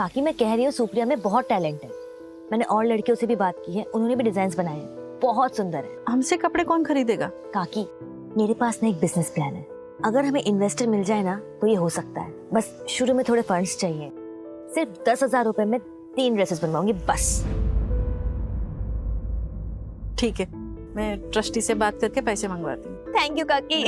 काकी मैं कह रही हूँ सुप्रिया में बहुत टैलेंट है। मैंने और लड़कियों से भी बात की है, उन्होंने भी डिजाइन बनाए हैं, बहुत सुंदर है। हमसे कपड़े कौन खरीदेगा? काकी मेरे पास ना एक बिजनेस प्लान है, अगर हमें इन्वेस्टर मिल जाए ना तो ये हो सकता है। बस शुरू में थोड़े फंड्स चाहिए, सिर्फ 10,000 रुपए में 3 ड्रेसेस बनवाऊंगी बस। ठीक है, मैं ट्रस्टी से बात करके पैसे मंगवाती हूँ। थैंक यू काकी।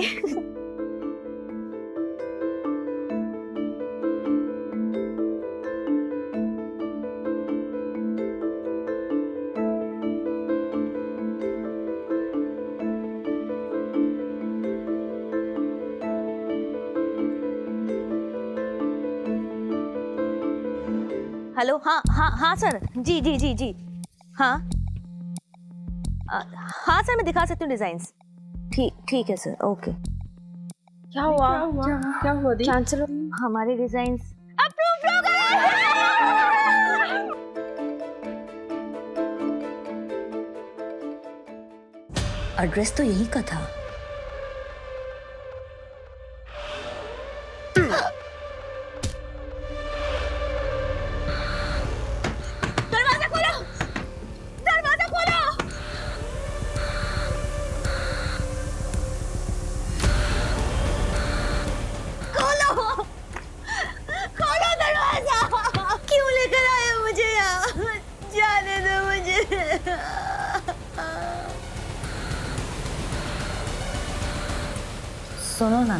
हेलो, हाँ हाँ हाँ सर, जी जी जी जी, हाँ हाँ सर, मैं दिखा सकती हूँ डिजाइन्स। ठीक है सर, ओके। क्या हुआ दी? चांसलर, हमारे डिजाइन्स अप्रूव हो गए। एड्रेस तो यही का था। दरवाजा खोलो, दरवाजा खोलो। खोलो दरवाजा। क्यों लेकर आए हो मुझे यहाँ? जाने दो मुझे। सुनो ना,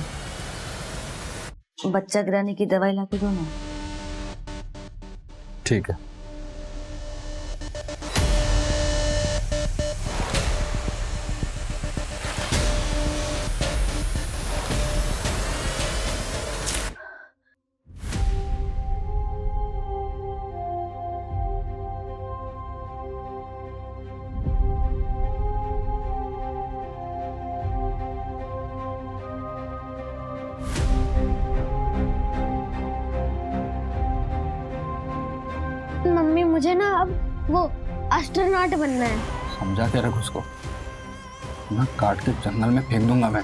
बच्चा गिराने की दवाई लाके दो ना। ठीक है। मम्मी मुझे ना अब वो एस्ट्रोनॉट बनना है। समझा के रख उसको, ना काट के जंगल में फेंक दूंगा मैं।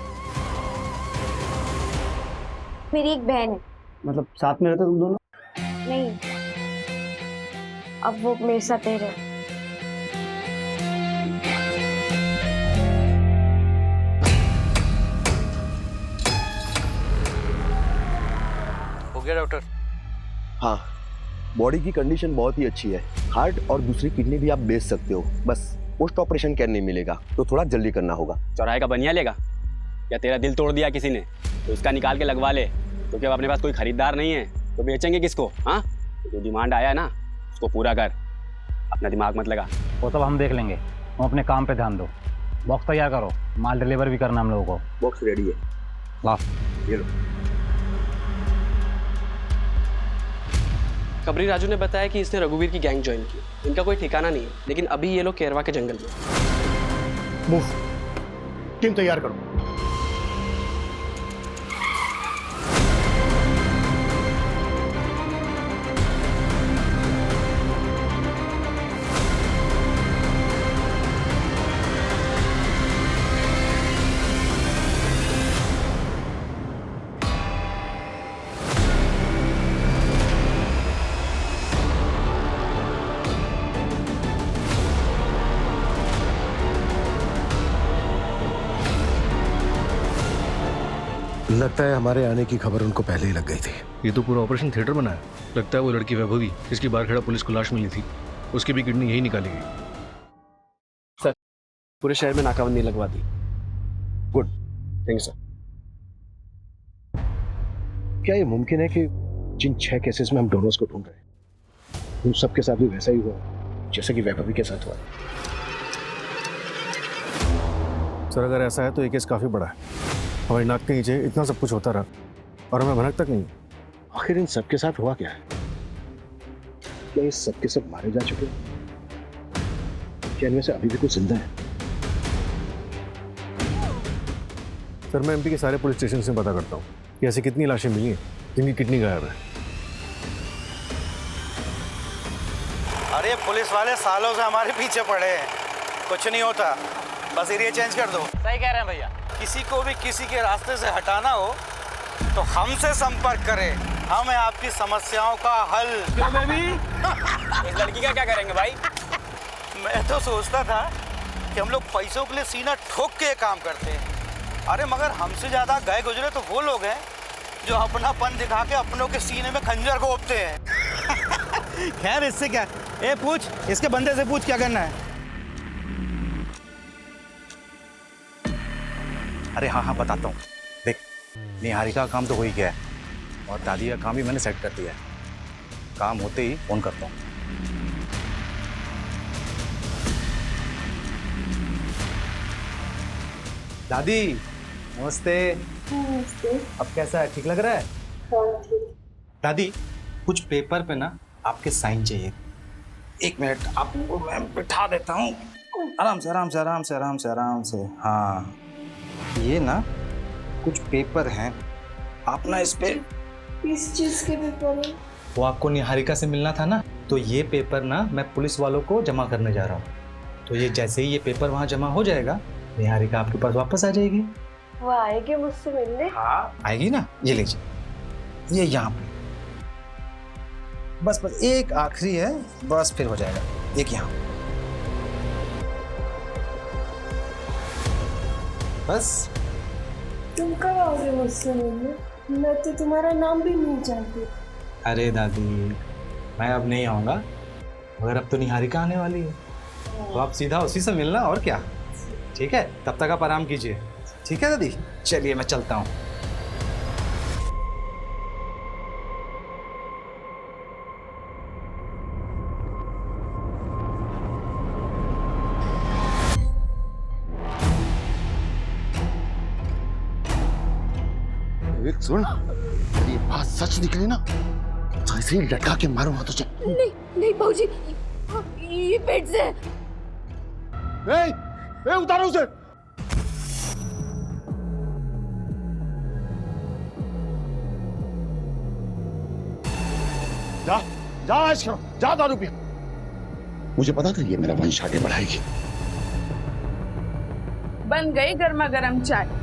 मेरी एक बहन है। मतलब साथ में रहते तुम दोनों? नहीं, अब वो मेरे साथ ही रहे। हो गया डॉक्टर? हाँ, बॉडी की कंडीशन बहुत ही अच्छी है। हार्ट और दूसरी किडनी भी आप बेच सकते हो, बस पोस्ट ऑपरेशन केयर नहीं मिलेगा, तो थोड़ा जल्दी करना होगा। चौराहे का बनिया लेगा या तेरा दिल तोड़ दिया किसी ने तो इसका निकाल के लगवा ले, क्योंकि अब अपने पास कोई खरीदार नहीं है तो बेचेंगे किसको? हाँ, जो डिमांड आया ना उसको पूरा कर, अपना दिमाग मत लगा। वो सब हम देख लेंगे, तुम अपने काम पे ध्यान दो। बॉक्स तैयार करो, माल डिलीवर भी करना हम लोगों को। बॉक्स रेडी है। ला ये लो। खबरी राजू ने बताया कि इसने रघुवीर की गैंग ज्वाइन की। इनका कोई ठिकाना नहीं है, लेकिन अभी ये लोग केरवा के जंगल में। मूव, टीम तैयार करो। लगता है हमारे आने की खबर उनको पहले ही लग गई थी। ये तो पूरा ऑपरेशन थिएटर बना है। लगता है वो लड़की वैभवी, जिसकी बारखेड़ा पुलिस को लाश मिली थी, उसकी भी किडनी यही निकाली गई। सर, पूरे शहर में नाकाबंदी लगवा दी। Good, thank you sir. क्या ये मुमकिन है कि जिन 6 केसेस में हम डोनर्स को ढूंढ रहे हैं उन सबके साथ भी वैसा ही हुआ जैसे कि वैभवी के साथ हुआ? सर अगर ऐसा है तो ये केस काफी बड़ा है। हमारी नाक के नीचे इतना सब कुछ होता रहा और हमें भनक तक नहीं। आखिर इन सबके साथ हुआ क्या है? क्या ये सबके सब मारे जा चुके हैं? क्या इनमें से अभी भी कुछ जिंदा है? सर मैं एमपी के सारे पुलिस स्टेशन से पता करता हूँ कि ऐसी कितनी लाशें मिली हैं जिनकी किडनी गायब है। अरे पुलिस वाले सालों से हमारे पीछे पड़े हैं, कुछ नहीं होता, बस एरिया चेंज कर दो। सही कह रहे हैं भैया। किसी को भी किसी के रास्ते से हटाना हो तो हमसे संपर्क करें, हम हैं आपकी समस्याओं का हल। क्यों बेबी? इस लड़की का क्या करेंगे भाई? मैं तो सोचता था कि हम लोग पैसों के लिए सीना ठोक के काम करते हैं, अरे मगर हमसे ज्यादा गए गुजरे तो वो लोग हैं जो अपनापन दिखा के अपनों के सीने में खंजर घोंपते हैं। खैर इससे क्या, ए पूछ, इसके बंदे से पूछ क्या करना है। अरे हाँ हाँ बताता हूँ। देख, निहारिका का काम तो हो ही गया है और दादी का काम भी मैंने सेट कर दिया है। काम होते ही फोन करता हूँ। दादी नमस्ते। नमस्ते। अब कैसा है, ठीक लग रहा है? हाँ ठीक। दादी कुछ पेपर पे ना आपके साइन चाहिए। 1 मिनट आपको मैं बिठा देता हूँ। आराम से आराम से आराम से आराम से आराम से। हाँ ये ना कुछ पेपर हैं, आप ना इस पे। किस चीज़ के पेपर है? वो आपको निहारिका से मिलना था ना, तो ये पेपर ना मैं पुलिस वालों को जमा करने जा रहा हूँ। तो ये जैसे ही ये पेपर वहाँ जमा हो जाएगा, निहारिका आपके पास वापस आ जाएगी। वो आएगी मुझसे मिलने? हाँ आएगी ना, ये लीजिए, ये यहाँ पे। बस बस एक आखिरी है, बस फिर हो जाएगा। एक यहाँ, बस। तुम कब आओगे मुझसे मिलने? मैं तो तुम्हारा नाम भी नहीं जानती। अरे दादी मैं अब नहीं आऊँगा, मगर अब तो निहारिका आने वाली है, तो आप सीधा उसी से मिलना और क्या। ठीक है, तब तक आप आराम कीजिए। ठीक है दादी, चलिए मैं चलता हूँ। विवेक सुन, ये बात सच निकली ना तो ऐसे ही लटका के मारूंगा तुझे। नहीं नहीं भाऊजी, ये पेट से। ए, उतारो उसे। जा जा ऐश करो, जा दारू पियो। मुझे पता था ये मेरा वंश आगे बढ़ाएगी। बन गई गर्मा गर्म चाय।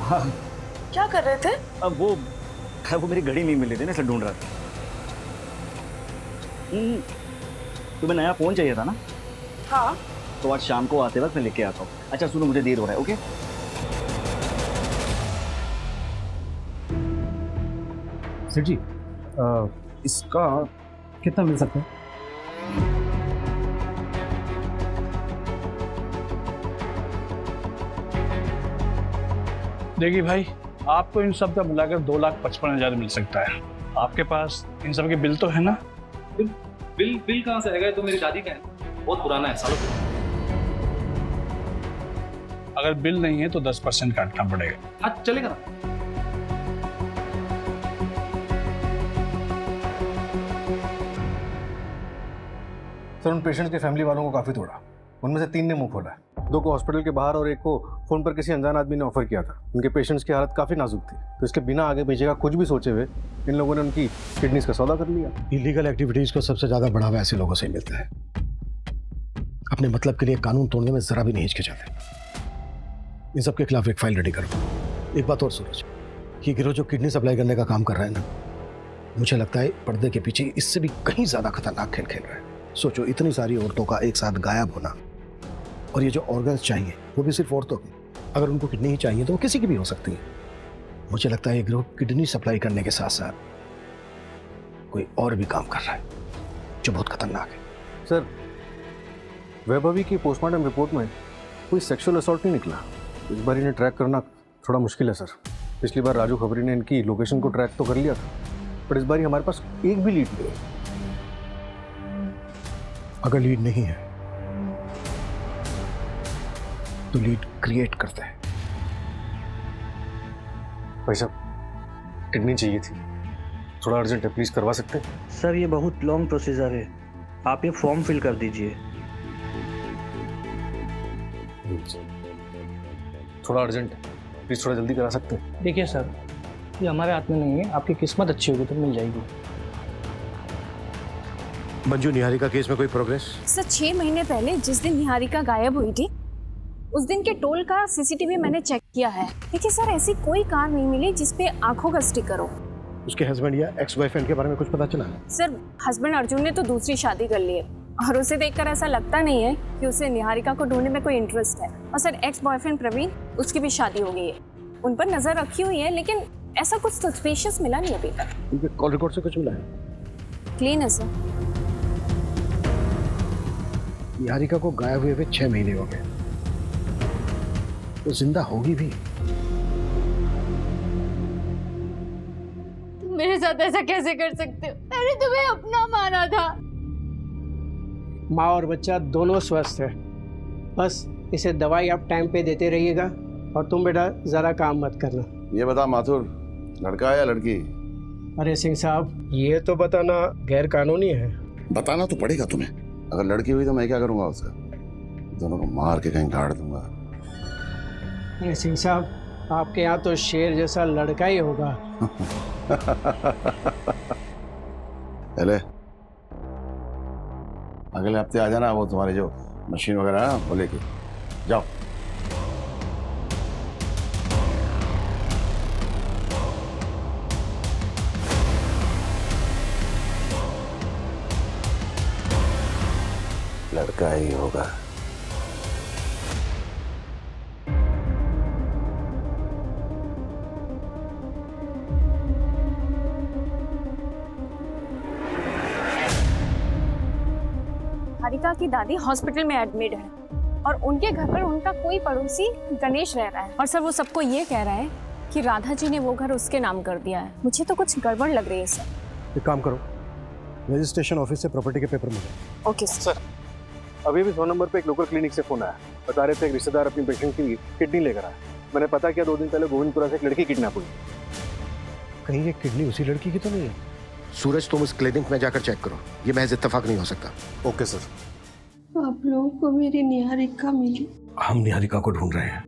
हाँ क्या कर रहे थे? अब वो मेरी घड़ी नहीं मिली थी ना, इसलिए ढूंढ रहा था। तुम्हें नया फोन चाहिए था ना? हाँ। तो आज शाम को आते वक्त मैं लेके आता हूँ। अच्छा सुनो, मुझे देर हो रहा है। ओके सेठ जी, इसका कितना मिल सकता है? देखिए भाई, आपको इन सब का मिलाकर 2,55,000 मिल सकता है। आपके पास इन सब के बिल तो है ना? बिल कहाँ से आएगा? तो मेरी दादी का है, बहुत पुराना है, सालों पुराना। अगर बिल नहीं है तो 10% काटना पड़ेगा। हाँ चलेगा ना। सर उन पेशेंट्स के फैमिली वालों को काफ़ी तोड़ा। उनमें से 3 ने मुंह खोला है, 2 को हॉस्पिटल के बाहर और 1 को फ़ोन पर किसी अनजान आदमी ने ऑफर किया था। उनके पेशेंट्स की हालत काफ़ी नाजुक थी, तो इसके बिना आगे पीछे का कुछ भी सोचे हुए इन लोगों ने उनकी किडनीज का सौदा कर लिया। इलीगल एक्टिविटीज़ को सबसे ज़्यादा बढ़ावा ऐसे लोगों से ही मिलता है। अपने मतलब के लिए कानून तोड़ने में ज़रा भी नहीं हिचकिचाते। इन सब के खिलाफ एक फाइल रेडी करो। एक बात और सूरज, ये गिरोह जो किडनी सप्लाई करने का काम कर रहा है ना, मुझे लगता है पर्दे के पीछे इससे भी कहीं ज़्यादा खतरनाक खेल खेल रहा है। सोचो, इतनी सारी औरतों का एक साथ गायब होना, और ये जो ऑर्गन्स चाहिए वो भी सिर्फ औरतों के। अगर उनको किडनी ही चाहिए तो वो किसी की भी हो सकती है। मुझे लगता है ये गिरोह किडनी सप्लाई करने के साथ साथ कोई और भी काम कर रहा है जो बहुत खतरनाक है। सर वैभवी की पोस्टमार्टम रिपोर्ट में कोई सेक्सुअल असॉल्ट नहीं निकला। इस बार इन्हें ट्रैक करना थोड़ा मुश्किल है सर। पिछली बार राजू खबरी ने इनकी लोकेशन को ट्रैक तो कर लिया था, पर इस बार हमारे पास एक भी लीड नहीं है। अगर लीड नहीं है तो लीड क्रिएट करते हैं। भाई साहब किडनी चाहिए थी, थोड़ा अर्जेंट है, प्लीज करवा सकते हैं? सर ये बहुत लॉन्ग प्रोसीजर है, आप ये फॉर्म फिल कर दीजिए। थोड़ा अर्जेंट है, प्लीज थोड़ा जल्दी करा सकते हैं? देखिए सर, ये हमारे हाथ में नहीं है, आपकी किस्मत अच्छी होगी तो मिल जाएगी। मंजू, निहारिका केस में कोई प्रोग्रेस? सर 6 महीने पहले जिस दिन निहारिका गायब हुई थी, उस दिन के टोल का सीसीटीवी मैंने चेक किया है, लेकिन सर ऐसी कोई कार नहीं मिली जिसपे आंखों का स्टिकर हो। उसके हस्बैंड या एक्स बॉयफ्रेंड के बारे में कुछ पता चला? सर हस्बैंड अर्जुन ने तो दूसरी शादी कर ली है और उसे देखकर ऐसा लगता नहीं है कि उसे निहारिका को ढूंढने में कोई इंटरेस्ट है। और सर एक्स बॉयफ्रेंड प्रवीण, उसकी भी शादी हो गई है, उन पर नजर रखी हुई है, लेकिन ऐसा कुछ सस्पिशियस मिला नहीं अभी तक। उनके कॉल रिकॉर्ड से कुछ मिला है? क्लीन है सर। निहारिका को गायब हुए 6 महीने हो गए, तो जिंदा होगी भी। तुम मेरे साथ ऐसा कैसे कर सकते हो? मैंने तुम्हें अपना माना था। माँ और बच्चा दोनों स्वस्थ है, बस इसे दवाई आप टाइम पे देते रहिएगा और तुम बेटा ज़रा काम मत करना। ये बता माथुर, लड़का है या लड़की? अरे सिंह साहब, ये तो बताना गैर कानूनी है। बताना तो पड़ेगा तुम्हें। अगर लड़की हुई तो मैं क्या करूंगा उसका? दोनों को मार के कहीं गाड़ दूंगा। अरे सिंह साहब, आपके यहाँ तो शेर जैसा लड़का ही होगा। पहले अगले हफ्ते आ जाना, वो तुम्हारी जो मशीन वगैरह है ना वो लेके जाओ। लड़का ही होगा। निहारिका की दादी हॉस्पिटल में एडमिट है और उनके घर पर उनका कोई पड़ोसी गणेश रह रहा है। और सर वो सबको ये कह रहा है कि राधा जी ने वो घर उसके नाम कर दिया है। मुझे तो कुछ गड़बड़ लग रही है सर। एक काम करो, रजिस्ट्रेशन ऑफिस से प्रॉपर्टी के पेपर मिले। Okay sir. अभी भी 100 नंबर पे एक लोकल क्लिनिक से फोन आया, बता रहे थे एक रिश्तेदार अपनी पेशेंट की किडनी लेकर आया। मैंने पता किया 2 दिन पहले गोविंदपुरा से एक लड़की किडनैप हुई। कहीं ये किडनी उसी लड़की की तो नहीं है? सूरज, तुम इस क्लिनिक में जाकर चेक करो, ये महज इत्तेफाक नहीं हो सकता। Okay sir. आप लोगों को मेरी निहारिका मिली? हम निहारिका को ढूंढ रहे हैं,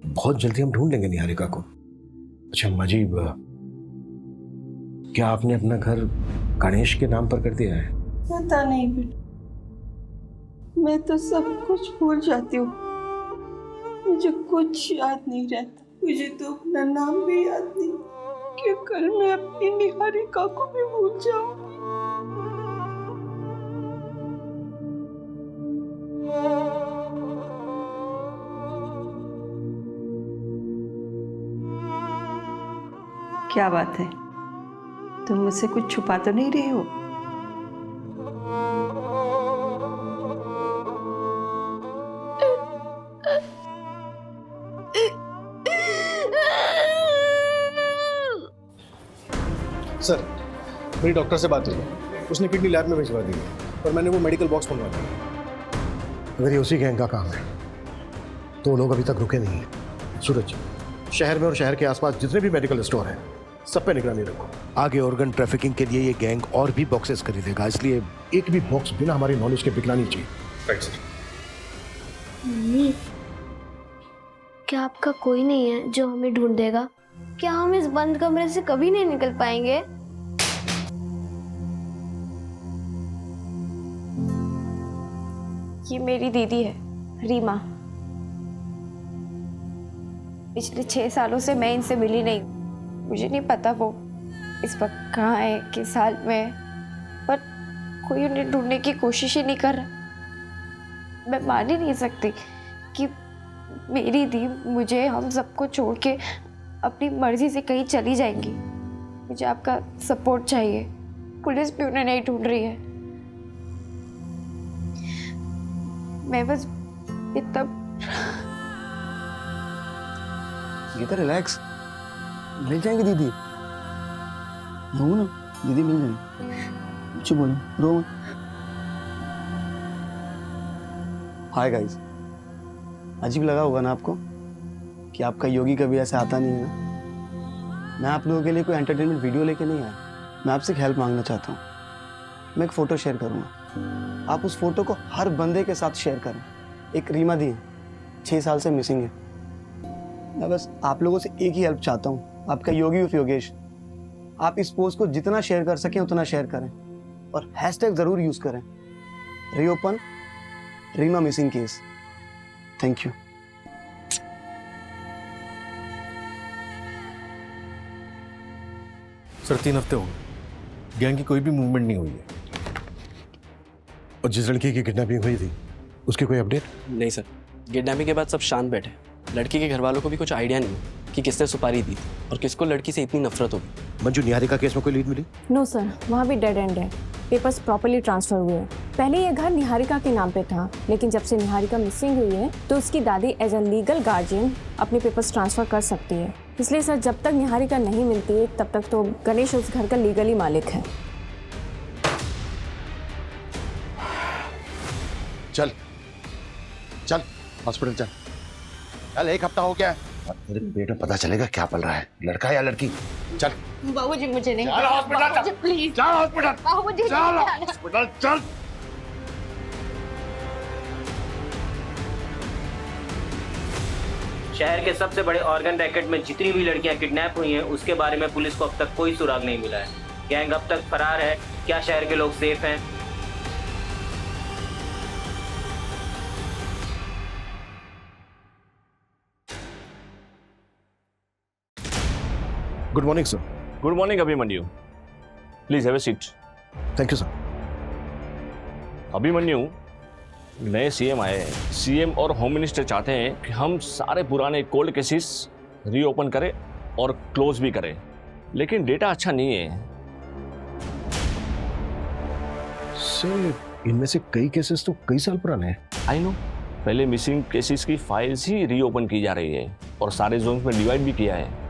बहुत जल्दी हम ढूंढ लेंगे निहारिका को। अच्छा मजीब, क्या आपने अपना घर गणेश के नाम पर कर दिया है? पता नहीं बेटा, मैं तो सब कुछ भूल जाती हूँ, मुझे कुछ याद नहीं रहता। मुझे तो अपना नाम भी याद नहीं कि कल मैं अपनी निहारिका को भी भूल जाऊंगी। क्या बात है, तुम मुझसे कुछ छुपा तो नहीं रहे हो? सर, मेरी डॉक्टर से बात हुई, उसने किडनी लैब में भिजवा दी है और मैंने वो मेडिकल बॉक्स मंगवा दिया। अगर ये उसी गैंग का काम है तो लोग अभी तक रुके नहीं हैं। सूरज, शहर में और शहर के आसपास जितने भी मेडिकल स्टोर हैं सब पे निगरानी रखो। आगे ऑर्गन ट्रैफिकिंग के लिए ये गैंग और भी बॉक्सेस खरीदेगा, इसलिए एक भी बॉक्स बिना हमारी नॉलेज के बिकना नहीं चाहिए। Right sir. मम्मी, क्या आपका कोई नहीं है जो हमें ढूंढ देगा? क्या हम इस बंद कमरे से कभी नहीं निकल पाएंगे? ये मेरी दीदी है, रीमा। पिछले 6 सालों से मैं इनसे मिली नहीं। मुझे नहीं पता वो इस वक्त कहाँ है, किस हाल में है, पर कोई उन्हें ढूंढने की कोशिश ही नहीं कर रहा। मैं मान ही नहीं सकती कि मेरी दी मुझे, हम सबको छोड़ के अपनी मर्जी से कहीं चली जाएंगी। मुझे आपका सपोर्ट चाहिए। पुलिस भी उन्हें नहीं ढूंढ रही है। मैं बस इतना। गीता रिलैक्स, मिल जाएंगे दीदी। रो ना, दीदी मिल जाएंगे। कुछ बोलो, रो मत। हाय गाइस, अजीब लगा होगा ना आपको कि आपका योगी कभी ऐसे आता नहीं है ना। मैं आप लोगों के लिए कोई एंटरटेनमेंट वीडियो लेके नहीं आया, मैं आपसे हेल्प मांगना चाहता हूँ। मैं एक फ़ोटो शेयर करूँगा, आप उस फोटो को हर बंदे के साथ शेयर करें। एक रीमा दी है, 6 साल से मिसिंग है। मैं बस आप लोगों से एक ही हेल्प चाहता हूँ, आपका योगी उफ योगेश। आप इस पोस्ट को जितना शेयर कर सकें उतना शेयर करें और हैशटैग ज़रूर यूज़ करें, reopen Reema missing case. Thank you. Sir 3 हफ्ते हो गए, गैंग की कोई भी मूवमेंट नहीं हुई है। और जिस लड़की की किडनैपिंग हुई थी उसकी कोई अपडेट? नहीं सर, किडनैपिंग के बाद सब शांत बैठे। लड़की के घर वालों को भी कुछ आइडिया नहीं कि किसने सुपारी दी और किसको लड़की से इतनी नफरत होगी। मंजू, निहारिका केस में कोई लीड मिली? नो सर, वहाँ भी डेड एंड है। पेपर्स प्रॉपर्ली ट्रांसफर हुए हैं। पहले ये घर निहारिका के नाम पे था, लेकिन जब से निहारिका मिसिंग हुई है तो उसकी दादी एज अ लीगल गार्जियन अपने पेपर्स ट्रांसफर कर सकती है। इसलिए सर, जब तक निहारिका नहीं मिलती है तब तक तो गणेश उस घर का लीगली मालिक है। चल चल हॉस्पिटल चल। चल, 1 हफ्ता हो गया, तेरे पेट में पता चलेगा क्या पल रहा है, लड़का या लड़की। चल बाबूजी, मुझे नहीं चल हॉस्पिटल, प्लीज। चल हॉस्पिटल, बाबूजी, चल हॉस्पिटल, चल। शहर के सबसे बड़े ऑर्गन रैकेट में जितनी भी लड़कियां किडनैप हुई हैं उसके बारे में पुलिस को अब तक कोई सुराग नहीं मिला है। गैंग अब तक फरार है। क्या शहर के लोग सेफ हैं? Good morning sir. Good morning Abhimanyu, please have a seat. Thank you sir. Abhimanyu, नए सीएम आए हैं। सीएम और होम मिनिस्टर चाहते हैं कि हम सारे पुराने कोल्ड केसेस रीओपन करें और क्लोज भी करें, लेकिन डेटा अच्छा नहीं है। सर, इनमें से कई केसेस तो कई साल पुराने हैं। आई नो, पहले मिसिंग केसेस की फाइल्स ही रीओपन की जा रही है और सारे जोन्स में डिवाइड भी किया है।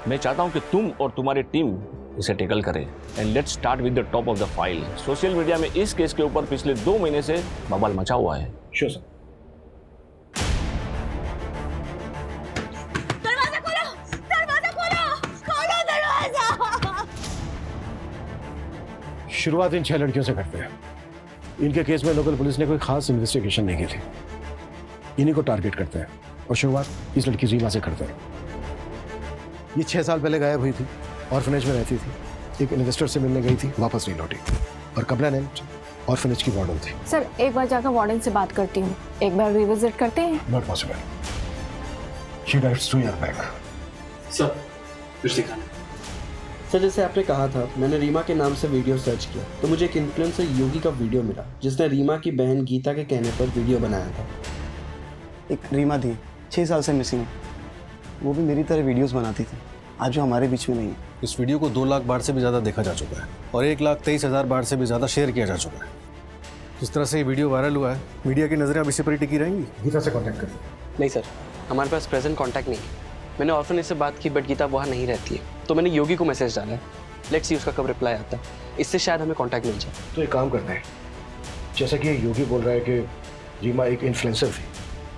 मैं चाहता हूं कि तुम और तुम्हारी टीम इसे टेकल करें and let's start with the top of the file. Social media में इस केस के ऊपर पिछले 2 महीने से बवाल मचा हुआ है। Sure sir. दरवाजा खोलो, दरवाजा खोलो, खोलो दरवाजा। शुरुआत इन 6 लड़कियों से करते हैं। इनके केस में लोकल पुलिस ने कोई खास इन्वेस्टिगेशन नहीं की थी। इन्हीं को टारगेट करते हैं और शुरुआत इस लड़की रीमा से करते हैं। ये 6 साल पहले गायब हुई थी, ऑर्फनेज में रहती थी। एक इन्वेस्टर से मिलने गई थी, वापस नहीं लौटी और कबला ने ऑर्फनेज की वार्डन थी। सर, एक बार जाकर वार्डन से बात करती हूँ। एक बार रिविजिट करते हैं। Not possible, she directs to your back. Sir, कुछ दिखाना। सर, जैसे आपने कहा था, मैंने रीमा के नाम से वीडियो सर्च किया तो मुझे एक इन्फ्लुएंसर योगी का वीडियो मिला जिसने रीमा की बहन गीता के कहने पर वीडियो बनाया था। एक रीमा थी, 6 साल से मिसिंग है। वो भी मेरी तरह वीडियोस बनाती थी, आज जो हमारे बीच में नहीं है। इस वीडियो को 2 लाख बार से भी ज़्यादा देखा जा चुका है और 1,23,000 बार से भी ज़्यादा शेयर किया जा चुका है। जिस तरह से ये वीडियो वायरल हुआ है, मीडिया की नज़रें अब इसी पर ही टिकी रहेंगी। गीता से कॉन्टैक्ट कर। नहीं सर, हमारे पास प्रेजेंट कॉन्टैक्ट नहीं है। मैंने ऑर्फनेज से बात की बट गीता वहाँ नहीं रहती है, तो मैंने योगी को मैसेज डाला है। लेट्स सी उसका कब रिप्लाई आता है, इससे शायद हमें कॉन्टैक्ट मिल जाए। तो एक काम करते हैं, जैसा कि योगी बोल रहा है कि रीमा एक इन्फ्लुएंसर थी,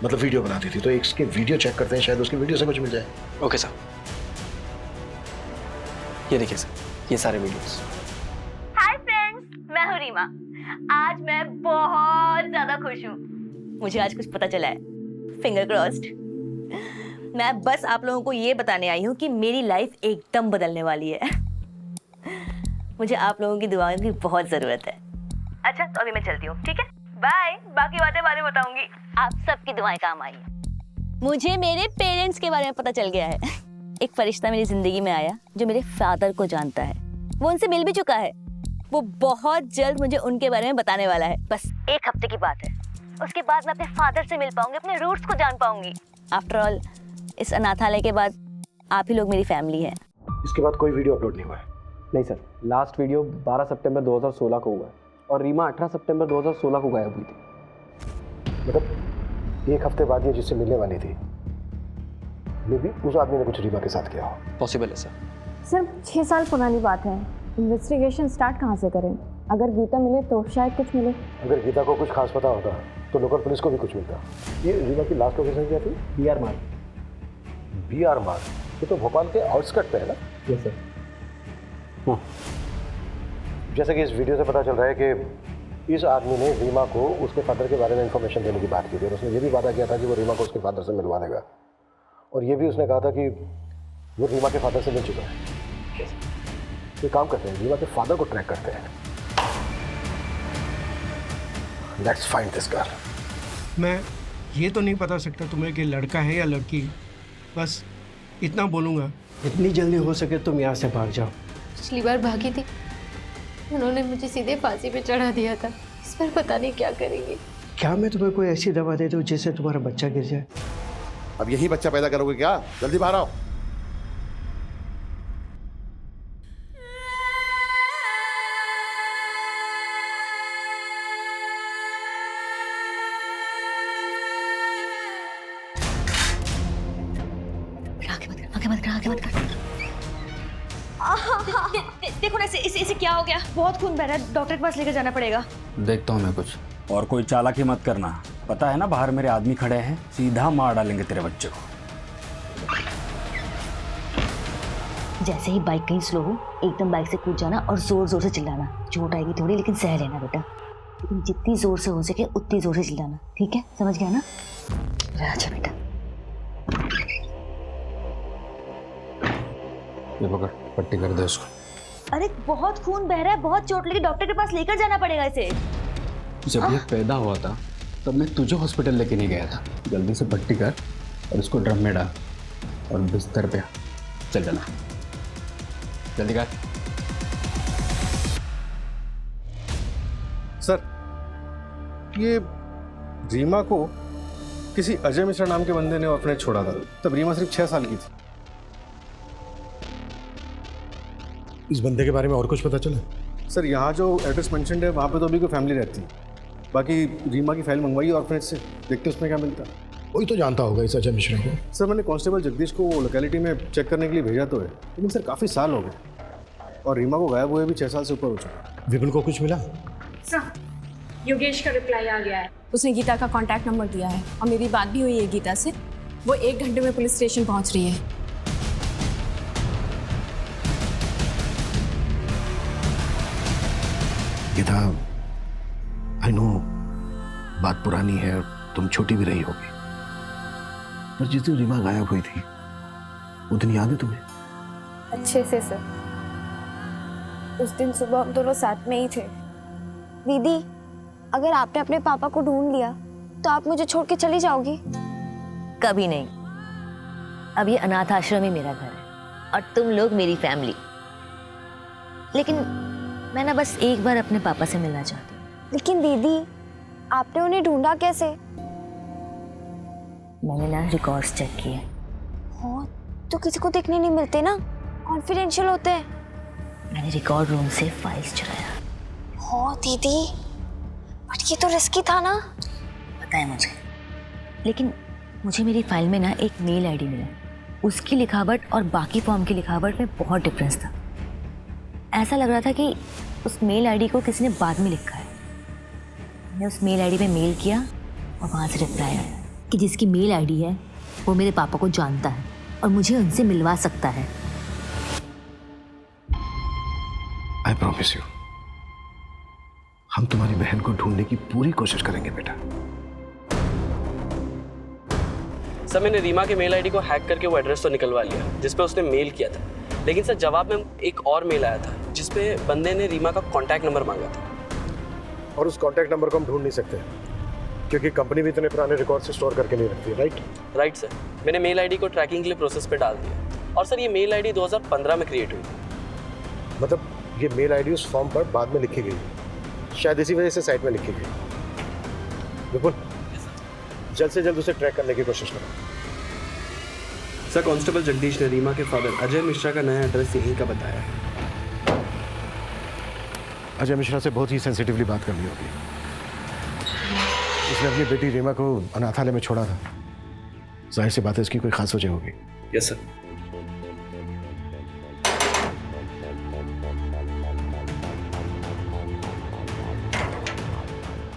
मतलब वीडियो बनाती थी, तो इसके वीडियो चेक करते हैं, शायद उसकी वीडियो से कुछ मिल जाए। Okay sir. ये देखिए सर, ये सारे वीडियोस। हाय फ्रेंड्स, मैं हूँ रीमा। आज मैं बहुत ज्यादा खुश हूँ। मुझे आज कुछ पता चला है, फिंगर क्रॉस्ड। मैं बस आप लोगों को ये बताने आई हूँ कि मेरी लाइफ एकदम बदलने वाली है। मुझे आप लोगों की दुआओं की बहुत जरूरत है। अच्छा, तो अभी मैं चलती हूँ, ठीक है? बाय। बाकी बातें बाद में बताऊंगी। आप सबकी दुआएं काम आई है। मुझे मेरे पेरेंट्स के बारे में पता चल गया है। एक फरिश्ता मेरी जिंदगी में आया जो मेरे फादर को जानता है। वो उनसे मिल भी चुका है। वो बहुत जल्द मुझे उनके बारे में बताने वाला है। बस 1 हफ्ते की बात है। उसके बाद मैं अपने फादर से मिल पाऊंगी, अपने रूट्स को जान पाऊंगी। आफ्टर ऑल, इस अनाथालय के बाद आप ही लोग मेरी फैमिली है। इसके बाद कोई वीडियो अपलोड नहीं हुआ है? नहीं सर, लास्ट वीडियो 12 सितंबर 2016 को हुआ है और रीमा 18 सितंबर 2016 को गायब हुई थी। मतलब 1 हफ्ते बाद ये जिससे मिलने वाली थी, मे भी उस आदमी ने कुछ रीमा के साथ किया हो। पॉसिबल है सर। सर, 6 साल पुरानी बात है। इन्वेस्टिगेशन स्टार्ट कहाँ से करें? अगर गीता मिले तो शायद कुछ मिले। अगर गीता को कुछ खास पता होता तो लोकल पुलिस को भी कुछ मिलता। ये रीमा की लास्ट लोकेशन क्या थी? BR मार्ग। BR मार्ग, ये तो भोपाल के आउटस्कर्ट पे है ना? Yes sir. जैसे कि इस वीडियो से पता चल रहा है कि इस आदमी ने रीमा को उसके फादर के बारे में इंफॉर्मेशन देने की बात की थी और उसने ये भी वादा किया था कि वो रीमा को उसके फादर से मिलवा देगा। और ये भी उसने कहा था कि वो रीमा के फादर से मिल चुका है। ये काम करते हैं, रीमा के फादर को ट्रैक करते हैं। Let's find this girl. मैं ये तो नहीं बता सकता तुम्हें कि लड़का है या लड़की, बस इतना बोलूँगा, जितनी जल्दी हो सके तुम यहाँ से भाग जाओ। पिछली बार भागी थी, उन्होंने मुझे सीधे फांसी पे चढ़ा दिया था। इस बार पता नहीं क्या करेंगे। क्या मैं तुम्हें कोई ऐसी दवा दे दूं जिससे तुम्हारा बच्चा गिर जाए? अब यही बच्चा पैदा करोगे क्या? जल्दी बाहर आओ। आगे मत कर। देखो ना इसे क्या हो गया? बहुत खून बह रहा है, डॉक्टर के पास लेकर जाना पड़ेगा। देखता हूँ मैं कुछ। और कोई चालाकी मत करना, पता है ना बाहर मेरे आदमी खड़े हैं, सीधा मार डालेंगे तेरे बच्चे को। जैसे ही बाइक कहीं स्लो हो, एकदम बाइक से कूद जाना और जोर जोर से चिल्लाना। चोट आएगी थोड़ी लेकिन सह लेना बेटा, लेकिन जितनी जोर से हो सके उतनी जोर से चिल्लाना, ठीक है? समझ गया ना? अच्छा बेटा। ये पकड़, पट्टी कर दे उसको। अरे बहुत खून बह रहा है, बहुत चोट लगी, डॉक्टर के पास लेकर जाना पड़ेगा इसे। जब ये पैदा हुआ था तब मैं तुझे हॉस्पिटल लेके नहीं गया था। जल्दी से पट्टी कर और इसको ड्रम में डाल और बिस्तर पे चल जाना, जल्दी कर। सर, ये रीमा को किसी अजय मिश्रा नाम के बंदे ने ऑर्फनेज छोड़ा था, तब रीमा सिर्फ 6 साल की थी। इस बंदे के बारे में और कुछ पता चला? सर, यहाँ जो एड्रेस मेंशन्ड है वहाँ पे तो अभी कोई फैमिली रहती है। बाकी रीमा की फाइल मंगवाई ऑर्फनेज से, देखते उसमें क्या मिलता है। कोई तो जानता होगा इस अजय मिश्रा को। सर, मैंने कांस्टेबल जगदीश को वो लोकेलिटी में चेक करने के लिए भेजा तो है, लेकिन सर काफ़ी साल हो गए और रीमा को गायब हुए भी 6 साल से ऊपर हो चुका। विपुल को कुछ मिला? सर, योगेश का रिप्लाई आ गया है। उसने गीता का कॉन्टैक्ट नंबर दिया है और मेरी बात भी हुई है गीता से। वो 1 घंटे में पुलिस स्टेशन पहुँच रही है। गीता, आई नो बात पुरानी है और तुम छोटी भी रही होगी, पर जिस दिन रीमा गायब हुई थी वो दिन याद है तुम्हें? अच्छे से सर। उस दिन सुबह हम दोनों साथ में ही थे। दीदी, अगर आपने अपने पापा को ढूंढ लिया तो आप मुझे छोड़ के चली जाओगी? कभी नहीं। अब ये अनाथ आश्रम ही मेरा घर है और तुम लोग मेरी फैमिली। लेकिन मैं ना बस एक बार अपने पापा से मिलना चाहती हूँ। लेकिन दीदी, आपने उन्हें ढूंढा कैसे? मैंने ना रिकॉर्ड्स चेक किए। हाँ, तो किसी को देखने नहीं मिलते ना, कॉन्फिडेंशियल होते हैं। मैंने रिकॉर्ड रूम से फाइल्स चुराया। हाँ दीदी, बट ये तो रिस्की था ना। पता है मुझे, लेकिन मुझे मेरी फाइल में ना एक मेल आईडी मिला। उसकी लिखावट और बाकी फॉर्म की लिखावट में बहुत डिफरेंस था। ऐसा लग रहा था कि उस मेल आईडी को किसी ने बाद में लिखा है। मैंने उस मेल आईडी पे मेल किया और वहाँ से रिप्लाई आया कि जिसकी मेल आईडी है वो मेरे पापा को जानता है और मुझे उनसे मिलवा सकता है। आई प्रॉमिस यू, हम तुम्हारी बहन को ढूंढने की पूरी कोशिश करेंगे बेटा। सर, मैंने रीमा के मेल आईडी को हैक करके वो एड्रेस तो निकलवा लिया जिस पे उसने मेल किया था, लेकिन सर जवाब में एक और मेल आया था जिस पे बंदे ने रीमा का कॉन्टैक्ट नंबर मांगा था। और उस कॉन्टैक्ट नंबर को हम ढूंढ नहीं सकते क्योंकि कंपनी भी इतने पुराने रिकॉर्ड से स्टोर करके नहीं रखती, राइट सर। मैंने मेल आईडी को ट्रैकिंग के लिए प्रोसेस पे डाल दिया और सर ये मेल आईडी 2015 में क्रिएट हुई थी। मतलब ये मेल आईडी उस फॉर्म पर बाद में लिखी गई, शायद इसी वजह से साइट में लिखी गई। बिल्कुल, जल्द से जल्द उसे ट्रैक करने की कोशिश करो। सर, कांस्टेबल जगदीश ने रीमा के फादर अजय मिश्रा का नया एड्रेस यहीं का बताया है। अजय मिश्रा से बहुत ही सेंसिटिवली बात करनी होगी। उसने अपनी बेटी रीमा को अनाथालय में छोड़ा था, जाहिर सी बात है इसकी कोई खास वजह होगी। Yes sir.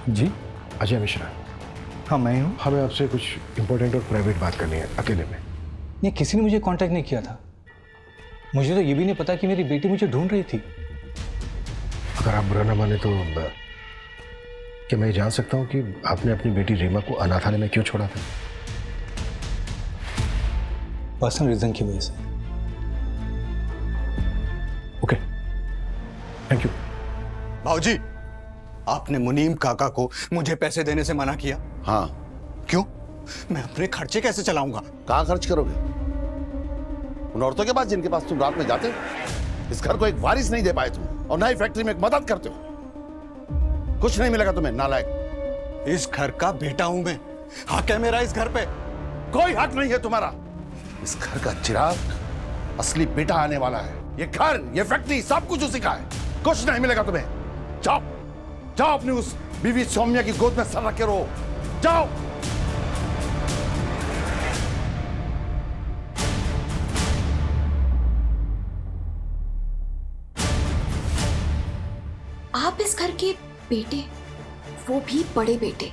जी, अजय मिश्रा। हाँ, मैं हूँ। हमें आपसे कुछ इंपॉर्टेंट और प्राइवेट बात करनी है, अकेले में। नहीं, किसी ने मुझे कांटेक्ट नहीं किया था। मुझे तो ये भी नहीं पता कि मेरी बेटी मुझे ढूंढ रही थी। अगर आप बुरा ना माने तो क्या मैं जान सकता हूँ कि आपने अपनी बेटी रीमा को अनाथालय में क्यों छोड़ा था? पर्सनल रीजन की वजह से। Okay, thank you. भाऊजी, आपने मुनीम काका को मुझे पैसे देने से मना किया। हाँ। क्यों? मैं अपने खर्चे कैसे चलाऊंगा? कहाँ खर्च करोगे? उन औरतों के पास जिनके पास तुम रात में जाते? इस घर को एक वारिस नहीं दे पाए तुम, और ना ही फैक्ट्री में एक मदद करते हो। कुछ नहीं मिलेगा तुम्हें, नालायक। इस घर का बेटा हूं मैं, हक है मेरा इस घर पे। कोई हक नहीं है तुम्हारा। इस घर का चिराग असली बेटा आने वाला है। ये घर, ये फैक्ट्री, सब कुछ उसी का है। कुछ नहीं मिलेगा तुम्हें। जाओ जाओ, अपनी उस बीवी सौम्या की गोद में सर रख के रहो। जाओ। आप इस घर के बेटे, वो भी बड़े बेटे,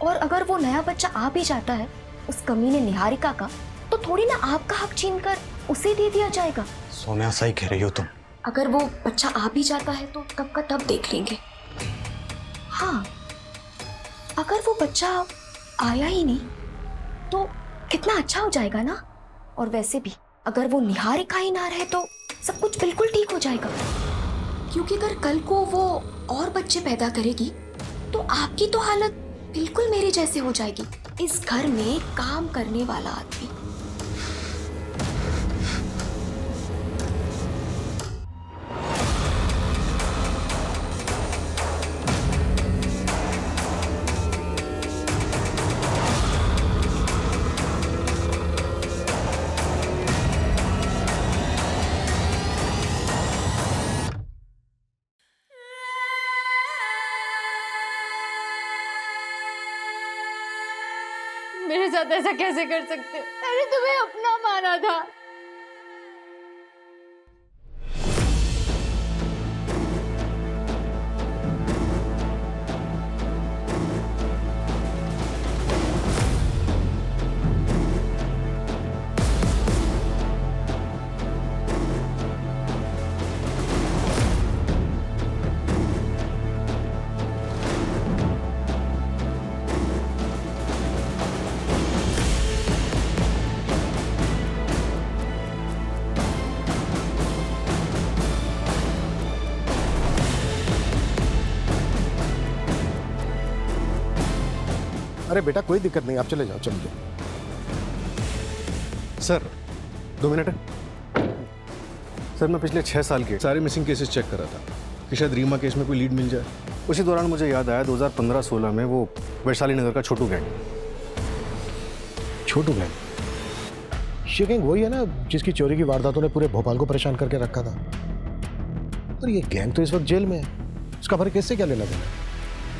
और अगर वो नया बच्चा आ भी जाता है उस कमीने निहारिका का, तो थोड़ी ना आपका हक छीनकर उसे दे दिया जाएगा। सोनिया सही कह रही हो तुम। अगर वो बच्चा आ भी जाता है तो तब का तब देख लेंगे। हाँ, अगर वो बच्चा आया ही नहीं तो कितना अच्छा हो जाएगा ना। और वैसे भी अगर वो निहारिका ही ना रहे तो सब कुछ बिल्कुल ठीक हो जाएगा, क्योंकि अगर कल को वो और बच्चे पैदा करेगी तो आपकी तो हालत बिल्कुल मेरे जैसे हो जाएगी। इस घर में काम करने वाला आदमी। मेरे साथ ऐसा कैसे कर सकते हो? मैंने तुम्हें अपना माना था। अरे बेटा कोई दिक्कत नहीं, आप चले जाओ, चले जाओ। सर 2 मिनट है। सर मैं पिछले 6 साल के सारे मिसिंग केसेस चेक कर रहा था कि शायद रीमा केस में कोई लीड मिल जाए। उसी दौरान मुझे याद आया 2015-16 में वो वैशाली नगर का छोटू गैंग। छोटू गैंग? ये गैंग वही है ना जिसकी चोरी की वारदातों ने पूरे भोपाल को परेशान करके रखा था। पर ये गैंग तो इस वक्त जेल में है, उसका हमारे केस से क्या लेना देना?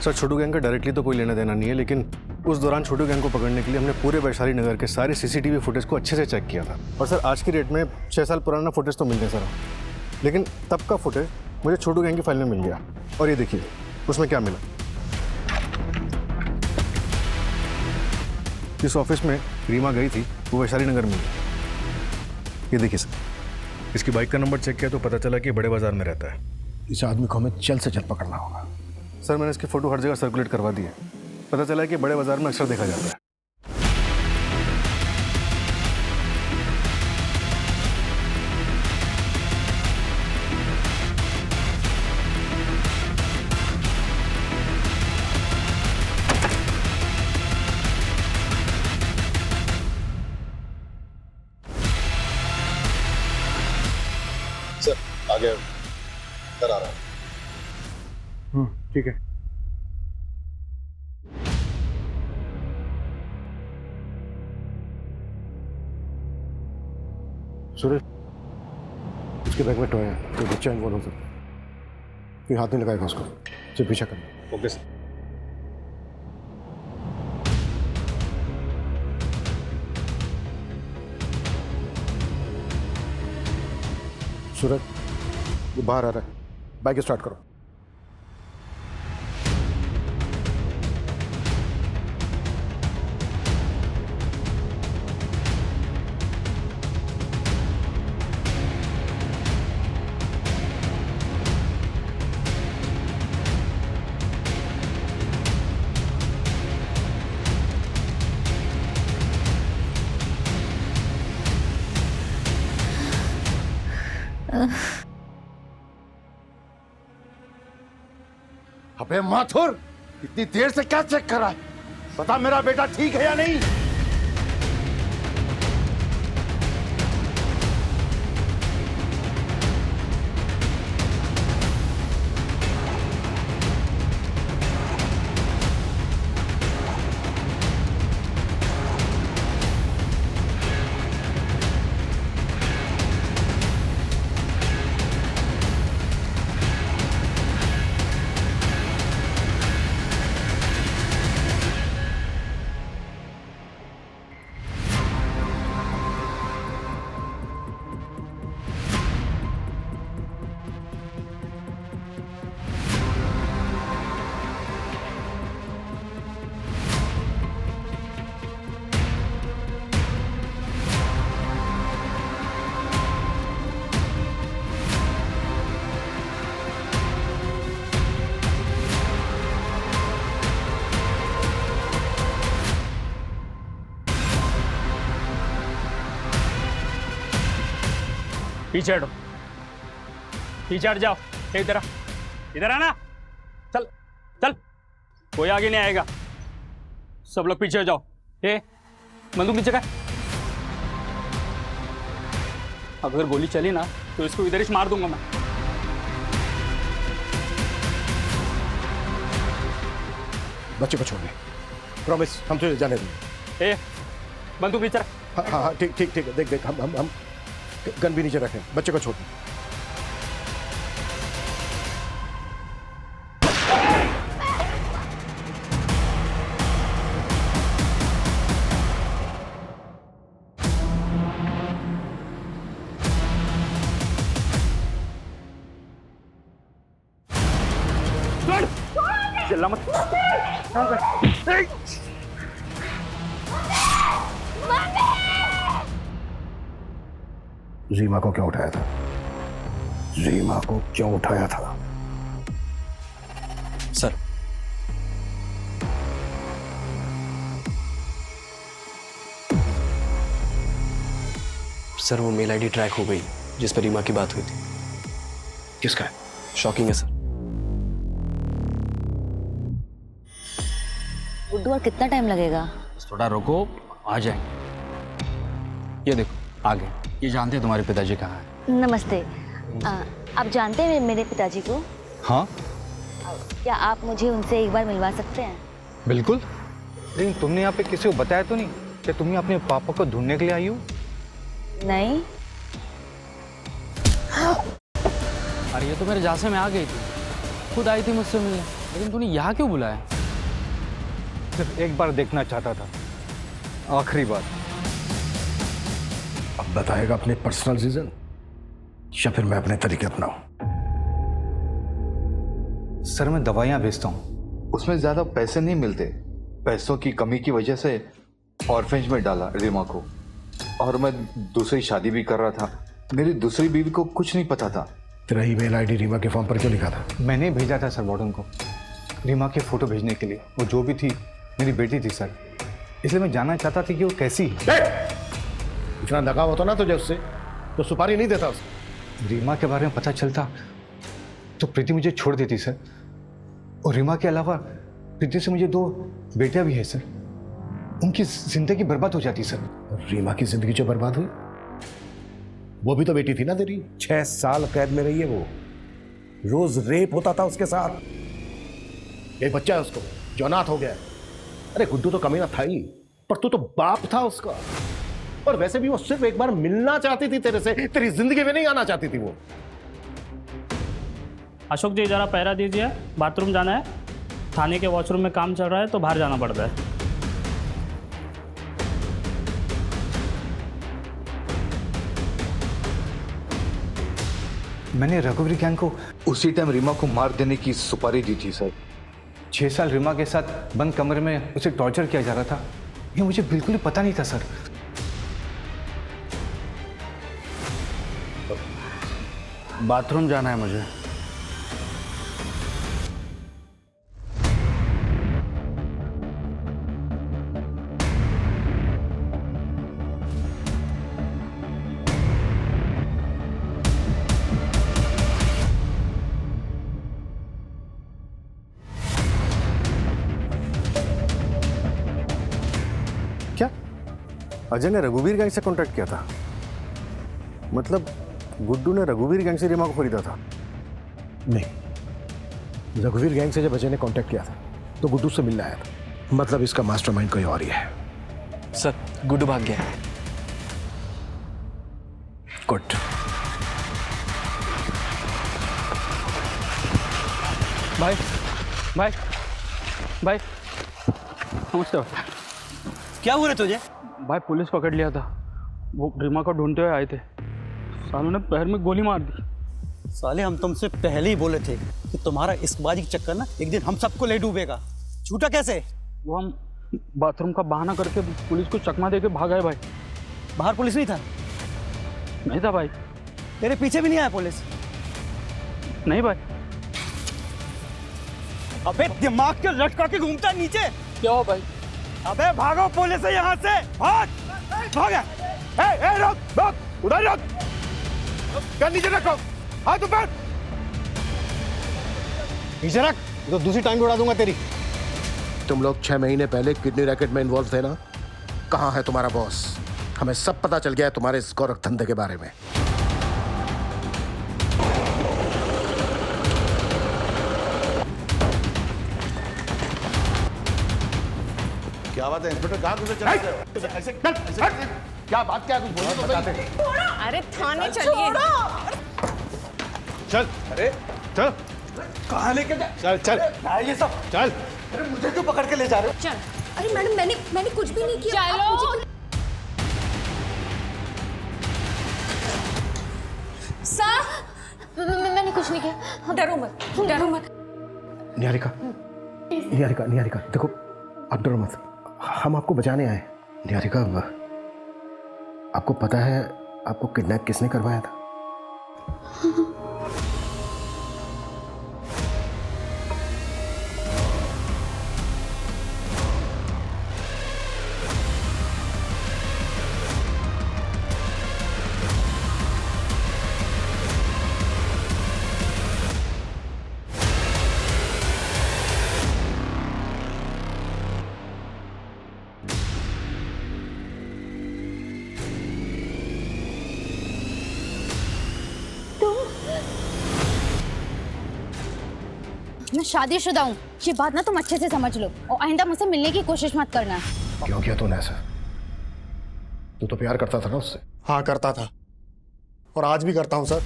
सर छोटू गैंग का डायरेक्टली तो कोई लेना देना नहीं है, लेकिन उस दौरान छोटू गैंग को पकड़ने के लिए हमने पूरे वैशाली नगर के सारे सीसीटीवी फुटेज को अच्छे से चेक किया था। और सर आज की डेट में 6 साल पुराना फुटेज तो मिलते हैं सर, लेकिन तब का फुटेज मुझे छोटू गैंग की फाइल में मिल गया। और ये देखिए उसमें क्या मिला। जिस ऑफिस में रीमा गई थी वो वैशाली नगर में। ये देखिए सर, इसकी बाइक का नंबर चेक किया तो पता चला कि बड़े बाजार में रहता है। इस आदमी को हमें जल्द से जल्द पकड़ना होगा। सर मैंने इसकी फ़ोटो हर जगह सर्कुलेट करवा दी है, पता चला है कि बड़े बाजार में अक्सर देखा जाता है। सर आगे कर आ रहा है। ठीक है। सूरज, उसके बैग में टॉय है, कोई बच्चा इन्वॉल्व हो सकता है। कोई हाथ नहीं लगाएगा उसको, सिर्फ पीछा करना। Okay sir. सूरज, वो बाहर आ रहा है, बाइक स्टार्ट करो। अबे माथुर, इतनी देर से क्या चेक कर रहा है? बता मेरा बेटा ठीक है या नहीं? पीछे हटो, पीछे हट जाओ। इधर आ, इधर आना। चल चल, कोई आगे नहीं आएगा, सब लोग पीछे हो जाओ। बंदूक नीचे का। अगर गोली चली ना तो इसको इधर ही मार दूंगा मैं। बच्चे को छोड़ने, प्रॉमिस, हम तुझे जाने देंगे। बंदूक नीचे रख। हाँ हाँ हाँ, ठीक ठीक ठीक है, देख देख, हम गन भी नीचे रखें। बच्चे को छोड़। चिल्ला मत। रीमा को क्यों उठाया था? रीमा को क्यों उठाया था? सर, सर वो मेल आईडी ट्रैक हो गई जिस पर रीमा की बात हुई थी। किसका? शॉकिंग है सर। गुड्डू, और कितना टाइम लगेगा? थोड़ा रुको, आ जाएंगे। ये देखो आ गए। ये जानते हैं तुम्हारे पिताजी कहाँ हैं? नमस्ते। आप जानते हैं मेरे पिताजी को? हाँ क्या आप मुझे उनसे एक बार मिलवा सकते हैं? बिल्कुल, लेकिन तुमने यहाँ पे किसी को बताया तो नहीं कि तुम अपने पापा को ढूंढने के लिए आई हो? नहीं। अरे ये तो मेरे जासे में आ गई थी, खुद आई थी मुझसे मिलने, लेकिन तूने यहाँ क्यों बुलाया? सिर्फ एक बार देखना चाहता था, आखिरी बार। अब बताएगा अपने पर्सनल रीजन या फिर मैं अपने तरीके अपनाऊं? सर मैं दवाइयाँ भेजता हूँ। उसमें ज्यादा पैसे नहीं मिलते, पैसों की कमी की वजह से ऑर्फेंज में डाला रीमा को। और मैं दूसरी शादी भी कर रहा था, मेरी दूसरी बीवी को कुछ नहीं पता था। तेरा ईमेल आईडी रीमा के फॉर्म पर क्यों लिखा था? मैंने भेजा था सर वार्डन को रीमा की फोटो भेजने के लिए। वो जो भी थी मेरी बेटी थी सर, इसलिए मैं जानना चाहता था कि वो कैसी है। इतना लगाव होता ना तुझे उससे तो सुपारी नहीं देता उसे। रीमा के बारे में पता चलता तो प्रीति मुझे छोड़ देती सर। और रीमा के अलावा प्रीति से मुझे 2 बेटियां भी है सर, उनकी जिंदगी बर्बाद हो जाती सर। रीमा की जिंदगी जो बर्बाद हुई, वो भी तो बेटी थी ना तेरी। 6 साल कैद में रही है वो, रोज रेप होता था उसके साथ। एक बच्चा है उसको जो अनाथ हो गया है। अरे गुड्डू तो कमीना था ही, पर तू तो बाप था उसका। और वैसे भी वो सिर्फ एक बार मिलना चाहती थी तेरे से, तेरी जिंदगी में नहीं आना चाहती थी वो। अशोक जी जरा पहरा दीजिए, बाथरूम जाना है। थाने के वॉशरूम में काम चल रहा है तो बाहर जाना पड़ता है। मैंने रघुवीर गैंग को उसी टाइम रीमा को मार देने की सुपारी दी थी सर। 6 साल रीमा के साथ बंद कमरे में उसे टॉर्चर किया जा रहा था, ये मुझे बिल्कुल ही पता नहीं था सर। बाथरूम जाना है मुझे। क्या अजय ने रघुवीर गैंग से कॉन्टैक्ट किया था? मतलब गुड्डू ने रघुवीर गैंग से रीमा को खरीदा था? नहीं, रघुवीर गैंग से जब अजय ने कांटेक्ट किया था तो गुड्डू से मिलने आया था। मतलब इसका मास्टरमाइंड कोई और ही है। सर गुड्डू भाग गया है। गुड। भाई भाई भाई नमस्ते। क्या हुआ रे तुझे? भाई पुलिस पकड़ लिया था, वो रीमा को ढूंढते हुए आए थे। सालों ने पैर में गोली मार दी। साले हम तुमसे पहले ही बोले थे कि तुम्हारा इश्कबाजी का चक्कर ना एक दिन हम सबको ले डूबेगा। झूठा कैसे? वो हम बाथरूम का बहाना करके पुलिस को चकमा देके भाग आए भाई। बाहर पुलिस नहीं था? नहीं था भाई। तेरे पीछे भी नहीं आया पुलिस? नहीं भाई। अबे दिमाग के लटका के घूमता है नीचे। क्या हो भाई? अबे भागो पुलिस से यहाँ से, भाग भाग। रुक रुक, उधर रुक। गन नीचे रखो, हाथ ऊपर। नीचे रख, तो दूसरी टांग उड़ा दूंगा तेरी। तुम लोग 6 महीने पहले किडनी रैकेट में इन्वॉल्व थे ना? कहाँ है तुम्हारा बॉस? हमें सब पता चल गया है तुम्हारे इस गोरख धंधे के बारे में। क्या बात है इंस्पेक्टर, कहाँ घुसे चले गए? ऐसे क्या बात, क्या कुछ बोलो तो बताते। अरे थाने चलिए। चल, अरे चल, कहाँ लेके जा? चल चल ये सब चल। अरे मुझे क्यों पकड़ के ले जा रहे हो? चल। अरे मैडम मैंने कुछ भी नहीं किया। चलो। सर मैंने कुछ नहीं किया। डरो मत, डरो मत। निहारिका, निहारिका, निहारिका, देखो आप डरो मत, हम आपको बचाने आए। निहारिका, आपको पता है आपको किडनैप किसने करवाया था? मैं शादीशुदा हूँ, ये बात ना तुम अच्छे से समझ लो और आइंदा मुझसे मिलने की कोशिश मत करना। क्यों किया तूने ऐसा? तू तो प्यार करता था ना उससे? हाँ करता था, और आज भी करता हूँ सर।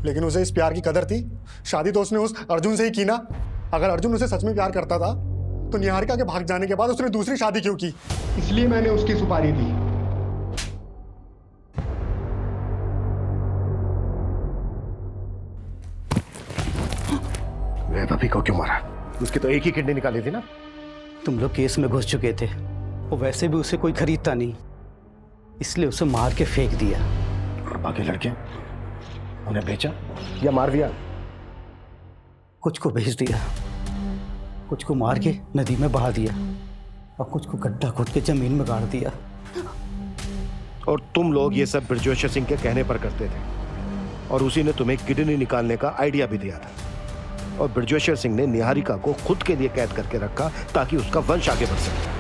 लेकिन उसे इस प्यार की कदर थी। शादी तो उसने उस अर्जुन से ही की ना। अगर अर्जुन उसे सच में प्यार करता था तो निहारिका के भाग जाने के बाद उसने दूसरी शादी क्यों की? इसलिए मैंने उसकी सुपारी दी। वैभवी को क्यों मारा? उसकी तो एक ही किडनी निकाली थी ना। तुम लोग केस में घुस चुके थे और वैसे भी उसे कोई खरीदता नहीं, इसलिए उसे मार के फेंक दिया। और बाकी लड़के उन्हें बेचा या मार दिया? कुछ को भेज दिया, कुछ को मार के नदी में बहा दिया और कुछ को गड्ढा खोद के जमीन में गाड़ दिया। और तुम लोग ये सब बृजेश्वर सिंह के कहने पर करते थे, और उसी ने तुम्हें किडनी निकालने का आइडिया भी दिया था। और बृजेश्वर सिंह ने निहारिका को खुद के लिए कैद करके रखा ताकि उसका वंश आगे बढ़ सके।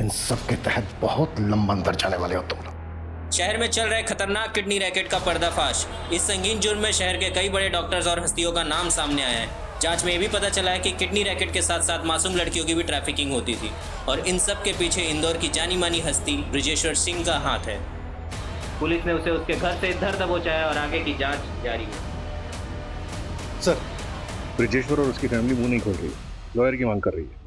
इन सब के तहत बहुत लंबा अंदर जाने वाले हो तुम लोग। शहर में चल रहे खतरनाक किडनी रैकेट का पर्दाफाश। इस संगीन जुर्म में शहर के कई बड़े डॉक्टर्स और हस्तियों का नाम सामने आया है। जांच में ये भी पता चला है कि किडनी रैकेट के साथ साथ मासूम लड़कियों की भी ट्रैफिकिंग होती थी, और इन सब के पीछे इंदौर की जानी मानी हस्ती बृजेश्वर सिंह का हाथ है। पुलिस ने उसे उसके घर से धर दबोचा है और आगे की जांच जारी है। सर, बृजेश्वर और उसकी फैमिली मुंह नहीं खोल रही है, लॉयर की मांग कर रही है।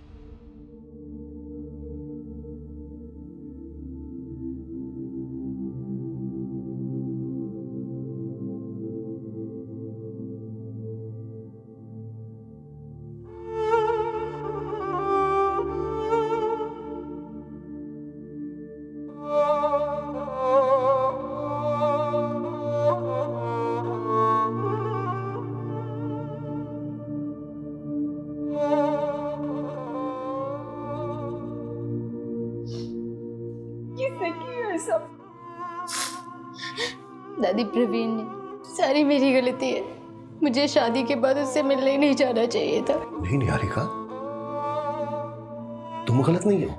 दादी, प्रवीण ने सारी मेरी गलती है। मुझे शादी के बाद उससे मिलने ही नहीं जाना चाहिए था। नहीं निहारिका, तुम गलत नहीं हो।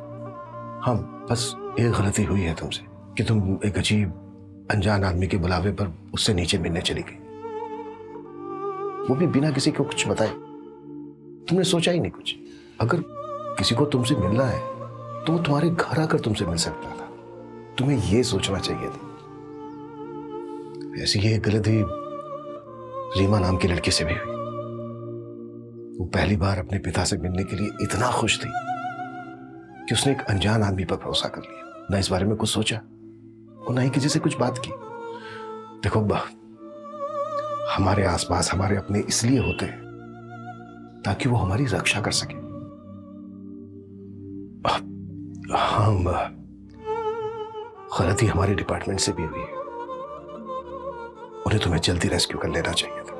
हाँ, बस एक गलती हुई है तुमसे कि तुम एक अजीब अनजान आदमी के बुलावे पर उससे नीचे मिलने चली गई, वो भी बिना किसी को कुछ बताए। तुमने सोचा ही नहीं कुछ। अगर किसी को तुमसे मिलना है तो वो तुम्हारे घर आकर तुमसे मिल सकता था। तुम्हें ये सोचना चाहिए था। ऐसी ही एक गलती रीमा नाम की लड़की से भी हुई। वो पहली बार अपने पिता से मिलने के लिए इतना खुश थी कि उसने एक अनजान आदमी पर भरोसा कर लिया। ना इस बारे में कुछ सोचा और ना ही किसी से कुछ बात की। देखो, हमारे आसपास हमारे अपने इसलिए होते हैं ताकि वो हमारी रक्षा कर सके। हाँ, गलती हमारे डिपार्टमेंट से भी हुई है। उन्हें तुम्हें जल्दी रेस्क्यू कर लेना चाहिए था।